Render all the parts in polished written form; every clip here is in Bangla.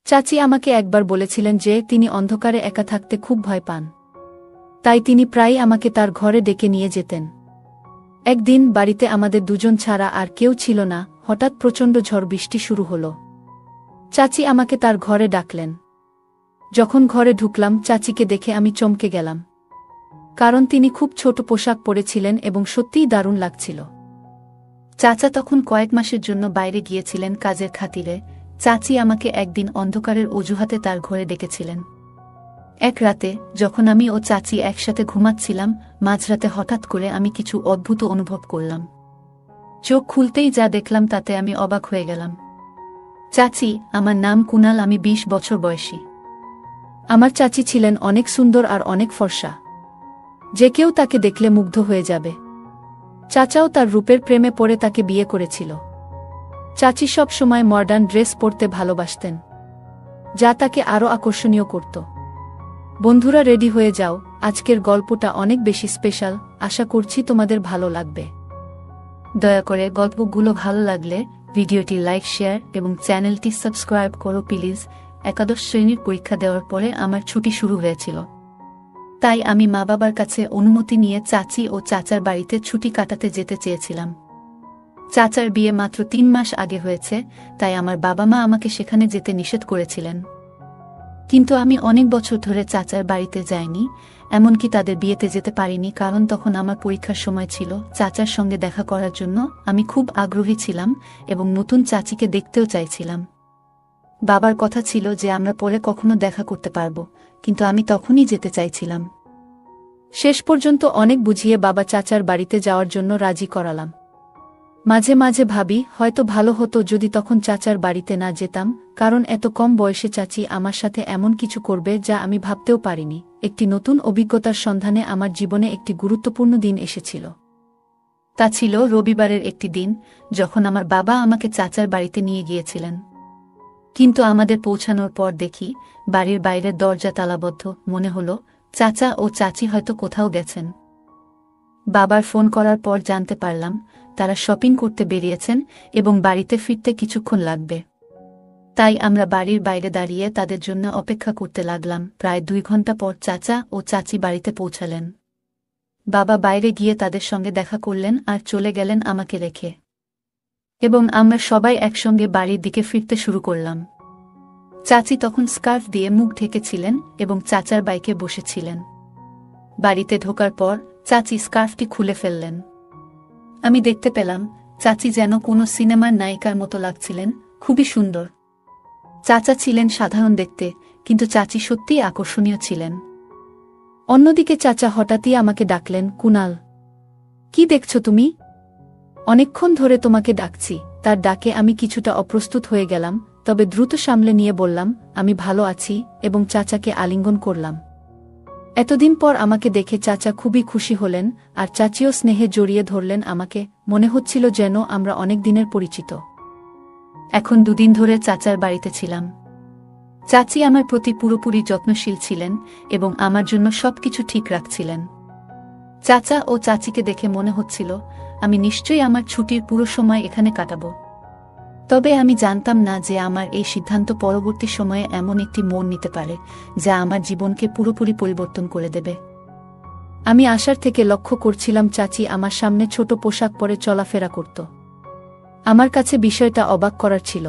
চাচি আমাকে একবার বলেছিলেন যে তিনি অন্ধকারে একা থাকতে খুব ভয় পান। তাই তিনি প্রায়ই আমাকে তার ঘরে ডেকে নিয়ে যেতেন। একদিন বাড়িতে আমাদের দুজন ছাড়া আর কেউ ছিল না, হঠাৎ প্রচণ্ড ঝড় বৃষ্টি শুরু হল। চাচি আমাকে তার ঘরে ডাকলেন। যখন ঘরে ঢুকলাম চাচিকে দেখে আমি চমকে গেলাম, কারণ তিনি খুব ছোট পোশাক পরেছিলেন এবং সত্যিই দারুণ লাগছিল। চাচা তখন কয়েক মাসের জন্য বাইরে গিয়েছিলেন কাজের খাতিরে। চাচি আমাকে একদিন অন্ধকারের অজুহাতে তার ঘরে ডেকেছিলেন। এক রাতে যখন আমি ও চাচি একসাথে ঘুমাচ্ছিলাম, মাঝরাতে হঠাৎ করে আমি কিছু অদ্ভুত অনুভব করলাম। চোখ খুলতেই যা দেখলাম তাতে আমি অবাক হয়ে গেলাম। চাচি, আমার নাম কুনাল, আমি 20 বছর বয়সী। আমার চাচি ছিলেন অনেক সুন্দর আর অনেক ফর্সা, যে কেউ তাকে দেখলে মুগ্ধ হয়ে যাবে। চাচাও তার রূপের প্রেমে পড়ে তাকে বিয়ে করেছিল। চাচি সব সময় মডার্ন ড্রেস পরতে ভালোবাসতেন, যা তাকে আরও আকর্ষণীয় করত। বন্ধুরা, রেডি হয়ে যাও, আজকের গল্পটা অনেক বেশি স্পেশাল। আশা করছি তোমাদের ভালো লাগবে। দয়া করে গল্পগুলো ভালো লাগলে ভিডিওটি লাইক, শেয়ার এবং চ্যানেলটি সাবস্ক্রাইব করো প্লিজ। একাদশ শ্রেণীর পরীক্ষা দেওয়ার পরে আমার ছুটি শুরু হয়েছিল, তাই আমি মা বাবার কাছে অনুমতি নিয়ে চাচি ও চাচার বাড়িতে ছুটি কাটাতে যেতে চেয়েছিলাম। চাচার বিয়ে মাত্র 3 মাস আগে হয়েছে, তাই আমার বাবা মা আমাকে সেখানে যেতে নিষেধ করেছিলেন। কিন্তু আমি অনেক বছর ধরে চাচার বাড়িতে যাইনি, এমনকি তাদের বিয়েতে যেতে পারিনি, কারণ তখন আমার পরীক্ষার সময় ছিল। চাচার সঙ্গে দেখা করার জন্য আমি খুব আগ্রহী ছিলাম এবং নতুন চাচিকে দেখতেও চাইছিলাম। বাবার কথা ছিল যে আমরা পরে কখনো দেখা করতে পারব, কিন্তু আমি তখনই যেতে চাইছিলাম। শেষ পর্যন্ত অনেক বুঝিয়ে বাবা চাচার বাড়িতে যাওয়ার জন্য রাজি করালাম। মাঝে মাঝে ভাবি, হয়তো ভালো হতো যদি তখন চাচার বাড়িতে না যেতাম, কারণ এত কম বয়সে চাচি আমার সাথে এমন কিছু করবে যা আমি ভাবতেও পারিনি। একটি নতুন অভিজ্ঞতার সন্ধানে আমার জীবনে একটি গুরুত্বপূর্ণ দিন এসেছিল। তা ছিল রবিবারের একটি দিন, যখন আমার বাবা আমাকে চাচার বাড়িতে নিয়ে গিয়েছিলেন। কিন্তু আমাদের পৌঁছানোর পর দেখি বাড়ির বাইরের দরজা তালাবদ্ধ। মনে হলো চাচা ও চাচি হয়তো কোথাও গেছেন। বাবার ফোন করার পর জানতে পারলাম তারা শপিং করতে বেরিয়েছেন এবং বাড়িতে ফিরতে কিছুক্ষণ লাগবে। তাই আমরা বাড়ির বাইরে দাঁড়িয়ে তাদের জন্য অপেক্ষা করতে লাগলাম। প্রায় 2 ঘন্টা পর চাচা ও চাচি বাড়িতে পৌঁছালেন। বাবা বাইরে গিয়ে তাদের সঙ্গে দেখা করলেন আর চলে গেলেন আমাকে রেখে, এবং আমরা সবাই একসঙ্গে বাড়ির দিকে ফিরতে শুরু করলাম। চাচি তখন স্কার্ফ দিয়ে মুখ ঢেকেছিলেন এবং চাচার বাইকে বসেছিলেন। বাড়িতে ঢোকার পর চাচি স্কার্ফটি খুলে ফেললেন। আমি দেখতে পেলাম চাচি যেন কোনো সিনেমার নায়িকার মতো লাগছিলেন, খুবই সুন্দর। চাচা ছিলেন সাধারণ দেখতে, কিন্তু চাচি সত্যিই আকর্ষণীয় ছিলেন। অন্যদিকে চাচা হঠাৎই আমাকে ডাকলেন, কুনাল, কি দেখছ তুমি? অনেকক্ষণ ধরে তোমাকে ডাকছি। তার ডাকে আমি কিছুটা অপ্রস্তুত হয়ে গেলাম, তবে দ্রুত সামলে নিয়ে বললাম, আমি ভালো আছি, এবং চাচাকে আলিঙ্গন করলাম। এতদিন পর আমাকে দেখে চাচা খুবই খুশি হলেন, আর চাচিও স্নেহে জড়িয়ে ধরলেন আমাকে। মনে হচ্ছিল যেন আমরা অনেক দিনের পরিচিত। এখন 2 দিন ধরে চাচার বাড়িতে ছিলাম। চাচি আমার প্রতি পুরোপুরি যত্নশীল ছিলেন এবং আমার জন্য সবকিছু ঠিক রাখছিলেন। চাচা ও চাচিকে দেখে মনে হচ্ছিল আমি নিশ্চয়ই আমার ছুটির পুরো সময় এখানে কাটাব। তবে আমি জানতাম না যে আমার এই সিদ্ধান্ত পরবর্তী সময়ে এমন একটি মোড় নিতে পারে যা আমার জীবনকে পুরোপুরি পরিবর্তন করে দেবে। আমি আসার থেকে লক্ষ্য করছিলাম চাচি আমার সামনে ছোট পোশাক পরে চলাফেরা করত। আমার কাছে বিষয়টা অবাক করার ছিল।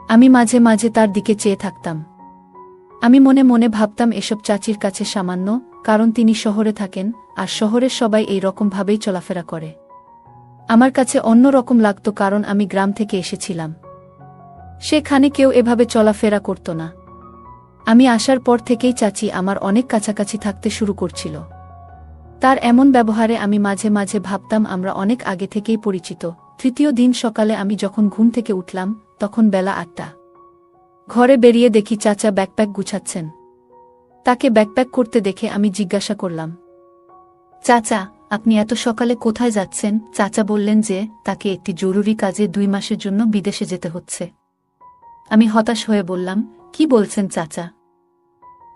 আমি মাঝে মাঝে তার দিকে চেয়ে থাকতাম। আমি মনে মনে ভাবতাম এসব চাচির কাছে সামান্য, কারণ তিনি শহরে থাকেন আর শহরের সবাই এই রকমভাবেই চলাফেরা করে। আমার কাছে অন্য রকম লাগত, কারণ আমি গ্রাম থেকে এসেছিলাম। সেখানে কেউ এভাবে চলাফেরা করত না। আমি আসার পর থেকেই চাচি আমার অনেক কাছাকাছি থাকতে শুরু করছিল। তার এমন ব্যবহারে আমি মাঝে মাঝে ভাবতাম আমরা অনেক আগে থেকেই পরিচিত। 3য় দিন সকালে আমি যখন ঘুম থেকে উঠলাম, তখন বেলা 8টা। ঘরে বেরিয়ে দেখি চাচা ব্যাকপ্যাক গুছাচ্ছেন। তাকে ব্যাকপ্যাক করতে দেখে আমি জিজ্ঞাসা করলাম, চাচা, আপনি এত সকালে কোথায় যাচ্ছেন? চাচা বললেন যে তাকে একটি জরুরি কাজে 2 মাসের জন্য বিদেশে যেতে হচ্ছে। আমি হতাশ হয়ে বললাম, কি বলছেন চাচা?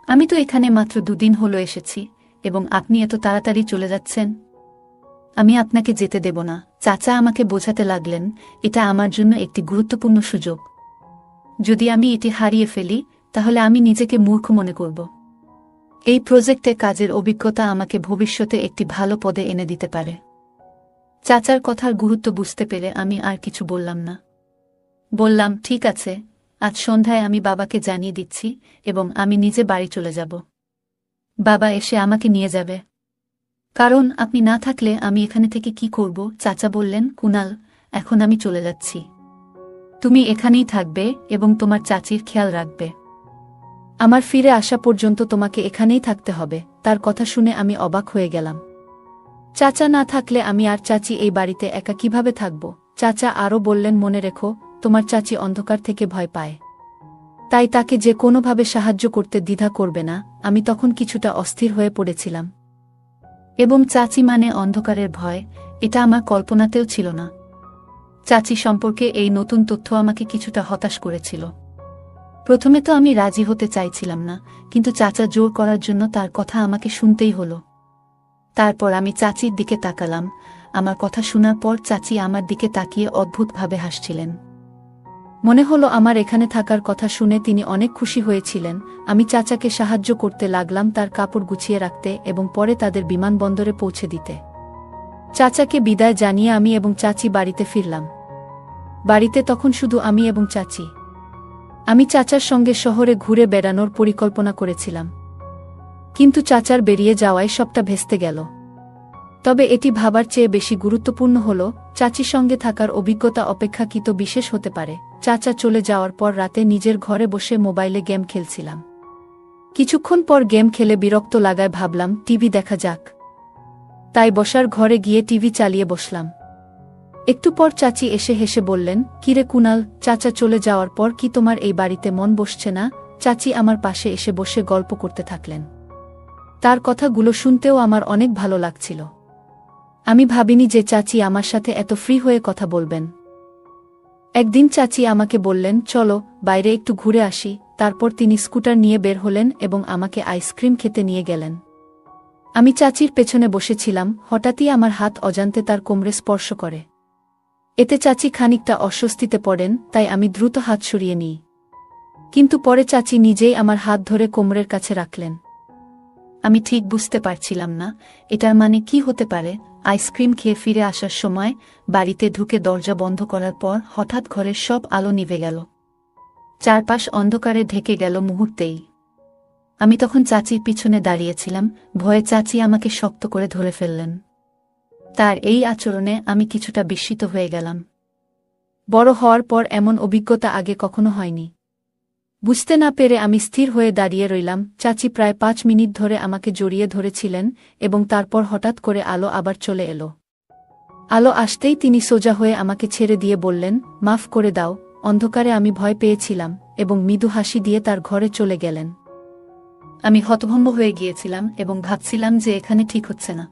আমি তো এখানে মাত্র 2 দিন হলো এসেছি, এবং আপনি এত তাড়াতাড়ি চলে যাচ্ছেন। আমি আপনাকে যেতে দেব না। চাচা আমাকে বোঝাতে লাগলেন এটা আমার জন্য একটি গুরুত্বপূর্ণ সুযোগ। যদি আমি এটি হারিয়ে ফেলি তাহলে আমি নিজেকে মূর্খ মনে করব। এই প্রজেক্টে কাজের অভিজ্ঞতা আমাকে ভবিষ্যতে একটি ভালো পদে এনে দিতে পারে। চাচার কথার গুরুত্ব বুঝতে পেরে আমি আর কিছু বললাম না। বললাম, ঠিক আছে, আজ সন্ধ্যায় আমি বাবাকে জানিয়ে দিচ্ছি এবং আমি নিজে বাড়ি চলে যাব। বাবা এসে আমাকে নিয়ে যাবে। কারণ আপনি না থাকলে আমি এখানে থেকে কি করব? চাচা বললেন, কুনাল, এখন আমি চলে যাচ্ছি। তুমি এখানেই থাকবে এবং তোমার চাচির খেয়াল রাখবে। আমার ফিরে আসা পর্যন্ত তোমাকে এখানেই থাকতে হবে। তার কথা শুনে আমি অবাক হয়ে গেলাম। চাচা না থাকলে আমি আর চাচি এই বাড়িতে একা কিভাবে থাকব? চাচা আরও বললেন, মনে রেখো, তোমার চাচি অন্ধকার থেকে ভয় পায়, তাই তাকে যে কোনোভাবে সাহায্য করতে দ্বিধা করবে না। আমি তখন কিছুটা অস্থির হয়ে পড়েছিলাম। এবং চাচি মানে অন্ধকারের ভয়, এটা আমার কল্পনাতেও ছিল না। চাচি সম্পর্কে এই নতুন তথ্য আমাকে কিছুটা হতাশ করেছিল। প্রথমে তো আমি রাজি হতে চাইছিলাম না, কিন্তু চাচা জোর করার জন্য তার কথা আমাকে শুনতেই হলো। তারপর আমি চাচির দিকে তাকালাম। আমার কথা শোনার পর চাচি আমার দিকে তাকিয়ে অদ্ভুতভাবে হাসছিলেন। মনে হলো আমার এখানে থাকার কথা শুনে তিনি অনেক খুশি হয়েছিলেন। আমি চাচাকে সাহায্য করতে লাগলাম তার কাপড় গুছিয়ে রাখতে এবং পরে তাদের বিমানবন্দরে পৌঁছে দিতে। চাচাকে বিদায় জানিয়ে আমি এবং চাচি বাড়িতে ফিরলাম। বাড়িতে তখন শুধু আমি এবং চাচি। আমি চাচার সঙ্গে শহরে ঘুরে বেড়ানোর পরিকল্পনা করেছিলাম, কিন্তু চাচার বেরিয়ে যাওয়ায় সবটা ভেস্তে গেল। তবে এটি ভাবার চেয়ে বেশি গুরুত্বপূর্ণ হল, চাচির সঙ্গে থাকার অভিজ্ঞতা অপেক্ষাকৃত বিশেষ হতে পারে। চাচা চলে যাওয়ার পর রাতে নিজের ঘরে বসে মোবাইলে গেম খেলছিলাম। কিছুক্ষণ পর গেম খেলে বিরক্ত লাগায় ভাবলাম টিভি দেখা যাক। তাই বসার ঘরে গিয়ে টিভি চালিয়ে বসলাম। একটু পর চাচি এসে হেসে বললেন, কিরে কুনাল, চাচা চলে যাওয়ার পর কি তোমার এই বাড়িতে মন বসছে না? চাচি আমার পাশে এসে বসে গল্প করতে থাকলেন। তার কথাগুলো শুনতেও আমার অনেক ভালো লাগছিল। আমি ভাবিনি যে চাচি আমার সাথে এত ফ্রি হয়ে কথা বলবেন। একদিন চাচি আমাকে বললেন, চলো বাইরে একটু ঘুরে আসি। তারপর তিনি স্কুটার নিয়ে বের হলেন এবং আমাকে আইসক্রিম খেতে নিয়ে গেলেন। আমি চাচির পেছনে বসেছিলাম, হঠাৎই আমার হাত অজান্তে তার কোমরে স্পর্শ করে। এতে চাচি খানিকটা অস্বস্তিতে পড়েন, তাই আমি দ্রুত হাত সরিয়ে নিই। কিন্তু পরে চাচি নিজেই আমার হাত ধরে কোমরের কাছে রাখলেন। আমি ঠিক বুঝতে পারছিলাম না এটার মানে কি হতে পারে। আইসক্রিম খেয়ে ফিরে আসার সময় বাড়িতে ঢুকে দরজা বন্ধ করার পর হঠাৎ ঘরের সব আলো নিভে গেল। চারপাশ অন্ধকারে ঢেকে গেল মুহূর্তেই। আমি তখন চাচির পিছনে দাঁড়িয়েছিলাম, ভয়ে চাচি আমাকে শক্ত করে ধরে ফেললেন। তার এই আচরণে আমি কিছুটা বিস্মিত হয়ে গেলাম। বড় হওয়ার পর এমন অভিজ্ঞতা আগে কখনো হয়নি। বুঝতে না পেরে আমি স্থির হয়ে দাঁড়িয়ে রইলাম। চাচি প্রায় 5 মিনিট ধরে আমাকে জড়িয়ে ধরেছিলেন এবং তারপর হঠাৎ করে আলো আবার চলে এলো। আলো আসতেই তিনি সোজা হয়ে আমাকে ছেড়ে দিয়ে বললেন, মাফ করে দাও, অন্ধকারে আমি ভয় পেয়েছিলাম, এবং মৃদু হাসি দিয়ে তার ঘরে চলে গেলেন। আমি হতভম্ব হয়ে গিয়েছিলাম এবং ভাবছিলাম যে এখানে ঠিক হচ্ছে না।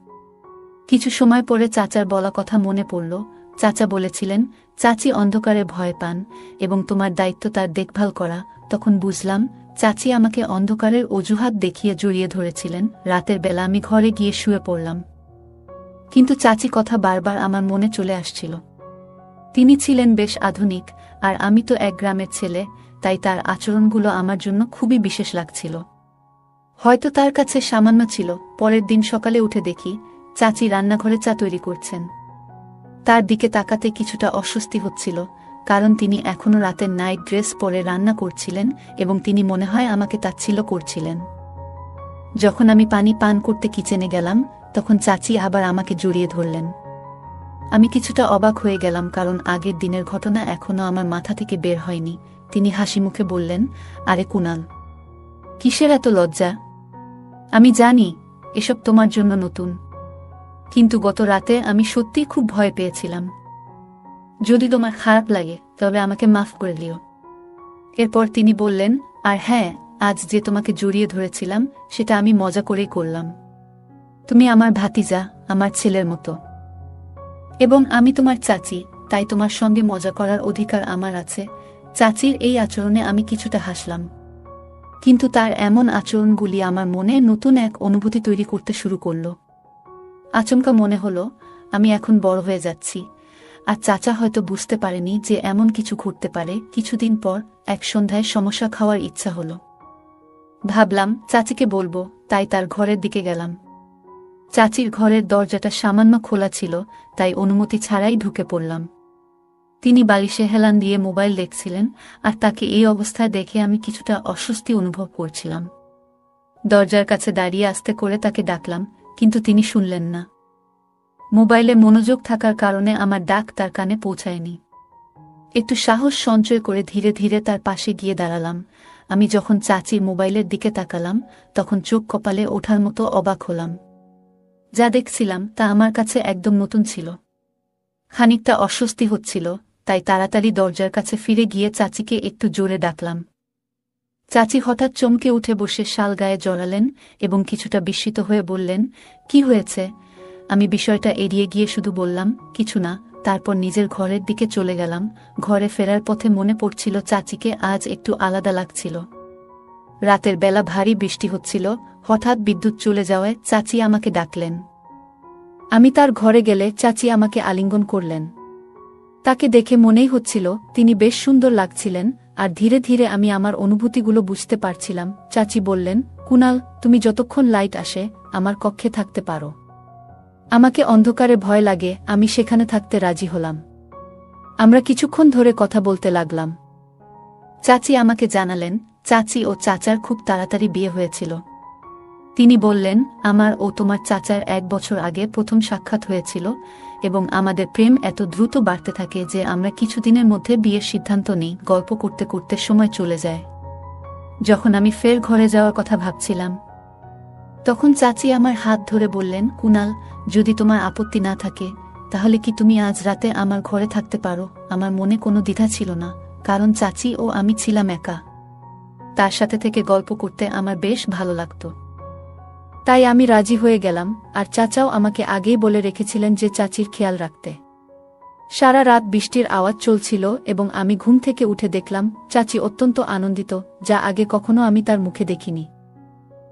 কিছু সময় পরে চাচার বলা কথা মনে পড়ল। চাচা বলেছিলেন, চাচি অন্ধকারে ভয় পান এবং তোমার দায়িত্ব তার দেখভাল করা। তখন বুঝলাম, চাচি আমাকে অন্ধকারের অজুহাত দেখিয়ে জড়িয়ে ধরেছিলেন। রাতের বেলা আমি ঘরে গিয়ে শুয়ে পড়লাম, কিন্তু চাচি কথা বারবার আমার মনে চলে আসছিল। তিনি ছিলেন বেশ আধুনিক, আর আমি তো এক গ্রামের ছেলে, তাই তার আচরণগুলো আমার জন্য খুবই বিশেষ লাগছিল। হয়তো তার কাছে সামান্য ছিল। পরের দিন সকালে উঠে দেখি চাচি রান্নাঘরে চা তৈরি করছেন। তার দিকে তাকাতে কিছুটা অস্বস্তি হচ্ছিল, কারণ তিনি এখনও রাতের নাইট ড্রেস পরে রান্না করছিলেন এবং তিনি মনে হয় আমাকে তাচ্ছিল্য করছিলেন। যখন আমি পানি পান করতে কিচেনে গেলাম, তখন চাচি আবার আমাকে জড়িয়ে ধরলেন। আমি কিছুটা অবাক হয়ে গেলাম, কারণ আগের দিনের ঘটনা এখনও আমার মাথা থেকে বের হয়নি। তিনি হাসি মুখে বললেন, আরে কুনাল, কিসের এত লজ্জা? আমি জানি এসব তোমার জন্য নতুন, কিন্তু গত রাতে আমি সত্যিই খুব ভয় পেয়েছিলাম। যদি তোমার খারাপ লাগে তবে আমাকে মাফ করে দিও। এরপর তিনি বললেন, আর হ্যাঁ, আজ যে তোমাকে জড়িয়ে ধরেছিলাম সেটা আমি মজা করেই করলাম। তুমি আমার ভাতিজা, আমার ছেলের মতো, এবং আমি তোমার চাচি, তাই তোমার সঙ্গে মজা করার অধিকার আমার আছে। চাচির এই আচরণে আমি কিছুটা হাসলাম, কিন্তু তার এমন আচরণগুলি আমার মনে নতুন এক অনুভূতি তৈরি করতে শুরু করল। আচমকা মনে হলো আমি এখন বড় হয়ে যাচ্ছি। আর চাচা হয়তো বুঝতে পারেনি যে এমন কিছু ঘটতে পারে। কিছুদিন পর এক সন্ধ্যায় সমস্যা খাওয়ার ইচ্ছা হলো। ভাবলাম চাচিকে বলবো, তাই তার ঘরের দিকে গেলাম। চাচির ঘরের দরজাটা সামান্য খোলা ছিল, তাই অনুমতি ছাড়াই ঢুকে পড়লাম। তিনি বালিশে হেলান দিয়ে মোবাইল দেখছিলেন, আর তাকে এই অবস্থায় দেখে আমি কিছুটা অস্বস্তি অনুভব করছিলাম। দরজার কাছে দাঁড়িয়ে আস্তে করে তাকে ডাকলাম, কিন্তু তিনি শুনলেন না। মোবাইলে মনোযোগ থাকার কারণে আমার ডাক তার কানে পৌঁছায়নি। একটু সাহস সঞ্চয় করে ধীরে ধীরে তার পাশে গিয়ে দাঁড়ালাম। আমি যখন চাচির মোবাইলের দিকে তাকালাম, তখন চোখ কপালে ওঠার মতো অবাক হলাম। যা দেখছিলাম তা আমার কাছে একদম নতুন ছিল। খানিকটা অস্বস্তি হচ্ছিল, তাই তাড়াতাড়ি দরজার কাছে ফিরে গিয়ে চাচিকে একটু জোরে ডাকলাম। চাচি হঠাৎ চমকে উঠে বসে শাল গায়ে জড়ালেন এবং কিছুটা বিস্মিত হয়ে বললেন, কি হয়েছে? আমি বিষয়টা এড়িয়ে গিয়ে শুধু বললাম, কিছু না। তারপর নিজের ঘরের দিকে চলে গেলাম। ঘরে ফেরার পথে মনে পড়ছিল চাচিকে আজ একটু আলাদা লাগছিল। রাতের বেলা ভারী বৃষ্টি হচ্ছিল। হঠাৎ বিদ্যুৎ চলে যাওয়ায় চাচি আমাকে ডাকলেন। আমি তার ঘরে গেলে চাচি আমাকে আলিঙ্গন করলেন। তাকে দেখে মনেই হচ্ছিল তিনি বেশ সুন্দর লাগছিলেন, আর ধীরে ধীরে আমি আমার অনুভূতিগুলো বুঝতে পারছিলাম। চাচি বললেন, কুনাল, তুমি যতক্ষণ লাইট আসে আমার কক্ষে থাকতে পারো। আমাকে অন্ধকারে ভয় লাগে, আমি সেখানে থাকতে রাজি হলাম। আমরা কিছুক্ষণ ধরে কথা বলতে লাগলাম। চাচি আমাকে জানালেন চাচি ও চাচার খুব তাড়াতাড়ি বিয়ে হয়েছিল। তিনি বললেন, আমার ও তোমার চাচার 1 বছর আগে প্রথম সাক্ষাৎ হয়েছিল এবং আমাদের প্রেম এত দ্রুত বাড়তে থাকে যে আমরা কিছুদিনের মধ্যে বিয়ের সিদ্ধান্ত নিই। গল্প করতে করতে সময় চলে যায়। যখন আমি ফের ঘরে যাওয়ার কথা ভাবছিলাম, তখন চাচি আমার হাত ধরে বললেন, কুনাল, যদি তোমার আপত্তি না থাকে তাহলে কি তুমি আজ রাতে আমার ঘরে থাকতে পারো? আমার মনে কোনো দ্বিধা ছিল না, কারণ চাচি ও আমি ছিলাম একা। তার সাথে থেকে গল্প করতে আমার বেশ ভালো লাগত। তাই আমি রাজি হয়ে গেলাম, আর চাচাও আমাকে আগেই বলে রেখেছিলেন যে চাচির খেয়াল রাখতে। সারা রাত বৃষ্টির আওয়াজ চলছিল এবং আমি ঘুম থেকে উঠে দেখলাম চাচি অত্যন্ত আনন্দিত, যা আগে কখনো আমি তার মুখে দেখিনি।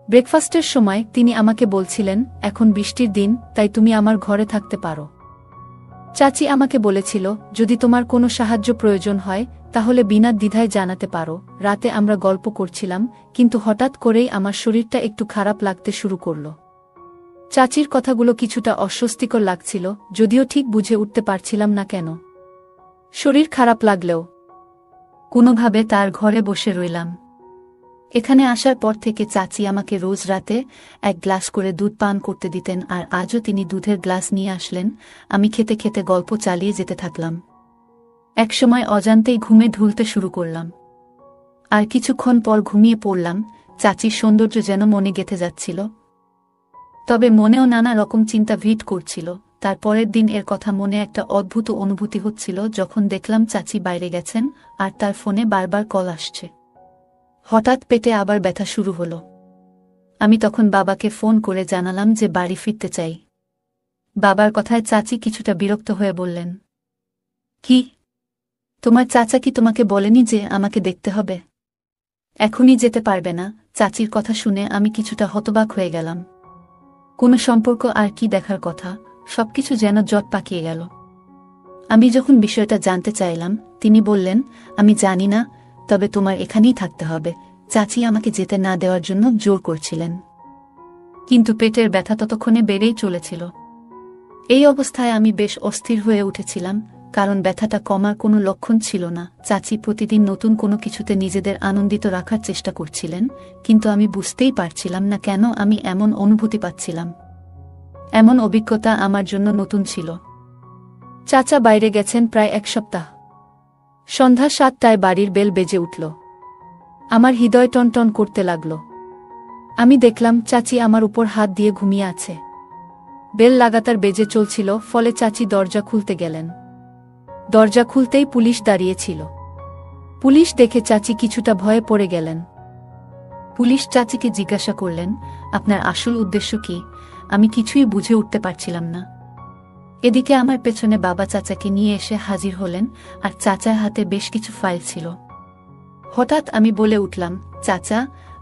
ব্রেকফাস্টের সময় তিনি আমাকে বলছিলেন, এখন বৃষ্টির দিন, তাই তুমি আমার ঘরে থাকতে পারো। চাচি আমাকে বলেছিল, যদি তোমার কোনো সাহায্য প্রয়োজন হয় তাহলে বিনা দ্বিধায় জানাতে পারো। রাতে আমরা গল্প করছিলাম, কিন্তু হঠাৎ করেই আমার শরীরটা একটু খারাপ লাগতে শুরু করল। চাচির কথাগুলো কিছুটা অস্বস্তিকর লাগছিল, যদিও ঠিক বুঝে উঠতে পারছিলাম না কেন। শরীর খারাপ লাগলেও কোনোভাবে তার ঘরে বসে রইলাম। এখানে আসার পর থেকে চাচি আমাকে রোজ রাতে 1 গ্লাস করে দুধ পান করতে দিতেন, আর আজও তিনি দুধের গ্লাস নিয়ে আসলেন। আমি খেতে খেতে গল্প চালিয়ে যেতে থাকলাম। একসময় অজান্তেই ঘুমে ঢুলতে শুরু করলাম, আর কিছুক্ষণ পর ঘুমিয়ে পড়লাম। চাচির সৌন্দর্য যেন মনে গেঁথে যাচ্ছিল, তবে মনেও নানা রকম চিন্তা ভিড় করছিল। তার পরের দিন এর কথা মনে একটা অদ্ভুত অনুভূতি হচ্ছিল যখন দেখলাম চাচি বাইরে গেছেন আর তার ফোনে বারবার কল আসছে। হঠাৎ পেটে আবার ব্যথা শুরু হলো। আমি তখন বাবাকে ফোন করে জানালাম যে বাড়ি ফিরতে চাই। বাবার কথায় চাচি কিছুটা বিরক্ত হয়ে বললেন, কি, তোমার চাচা কি তোমাকে বলেনি যে আমাকে দেখতে হবে? এখনই যেতে পারবে না? চাচির কথা শুনে আমি কিছুটা হতবাক হয়ে গেলাম। কোনো সম্পর্ক আর কি দেখার কথা, সবকিছু যেন জট পাকিয়ে গেল। আমি যখন বিষয়টা জানতে চাইলাম, তিনি বললেন, আমি জানি না, তবে তোমার এখানেই থাকতে হবে। চাচি আমাকে যেতে না দেওয়ার জন্য জোর করছিলেন, কিন্তু পেটের ব্যথা ততক্ষণে বেড়েই চলেছিল। এই অবস্থায় আমি বেশ অস্থির হয়ে উঠেছিলাম, কারণ ব্যথাটা কমার কোনো লক্ষণ ছিল না। চাচি প্রতিদিন নতুন কোনো কিছুতে নিজেদের আনন্দিত রাখার চেষ্টা করছিলেন, কিন্তু আমি বুঝতেই পারছিলাম না কেন আমি এমন অনুভূতি পাচ্ছিলাম। এমন অভিজ্ঞতা আমার জন্য নতুন ছিল। চাচা বাইরে গেছেন প্রায় 1 সপ্তাহ। সন্ধ্যা 7টায় বাড়ির বেল বেজে উঠল। আমার হৃদয় টনটন করতে লাগল। আমি দেখলাম চাচি আমার উপর হাত দিয়ে ঘুমিয়ে আছে। বেল লাগাতার বেজে চলছিল, ফলে চাচি দরজা খুলতে গেলেন। দরজা খুলতেই পুলিশ দাঁড়িয়েছিল। পুলিশ দেখে চাচি কিছুটা ভয়ে পড়ে গেলেন। পুলিশ চাচিকে জিজ্ঞাসা করলেন, আপনার আসল উদ্দেশ্য কি? আমি কিছুই বুঝে উঠতে পারছিলাম না। এদিকে আমার পেছনে বাবা চাচাকে নিয়ে এসে হাজির হলেন, আর চাচার হাতে বেশ কিছু ফাইল ছিল। হঠাৎ আমি বলে উঠলাম, চাচা,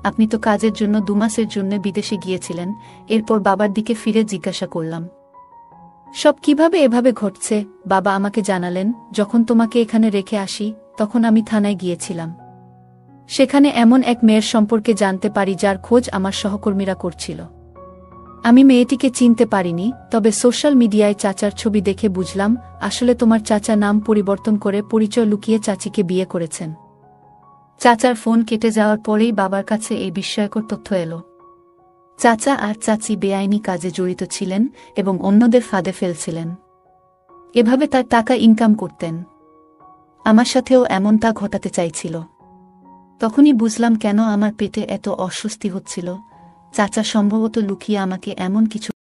আপনি তো কাজের জন্য 2 মাসের জন্য বিদেশে গিয়েছিলেন। এরপর বাবার দিকে ফিরে জিজ্ঞাসা করলাম, সব কিভাবে এভাবে ঘটছে বাবা আমাকে জানালেন, যখন তোমাকে এখানে রেখে আসি তখন আমি থানায় গিয়েছিলাম। সেখানে এমন এক মেয়ের সম্পর্কে জানতে পারি যার খোঁজ আমার সহকর্মীরা করছিল। আমি মেয়েটিকে চিনতে পারিনি, তবে সোশ্যাল মিডিয়ায় চাচার ছবি দেখে বুঝলাম আসলে তোমার চাচা নাম পরিবর্তন করে পরিচয় লুকিয়ে চাচিকে বিয়ে করেছেন। চাচার ফোন কেটে যাওয়ার পরেই বাবার কাছে এই বিস্ময়কর তথ্য এলো। চাচা আর চাচি বেআইনি কাজে জড়িত ছিলেন এবং অন্যদের ফাঁদে ফেলছিলেন। এভাবে তার টাকা ইনকাম করতেন। আমার সাথেও এমনটা ঘটাতে চাইছিল। তখনই বুঝলাম কেন আমার পেটে এত অস্বস্তি হচ্ছিল। চাচা সম্ভবত লুকিয়ে আমাকে এমন কিছু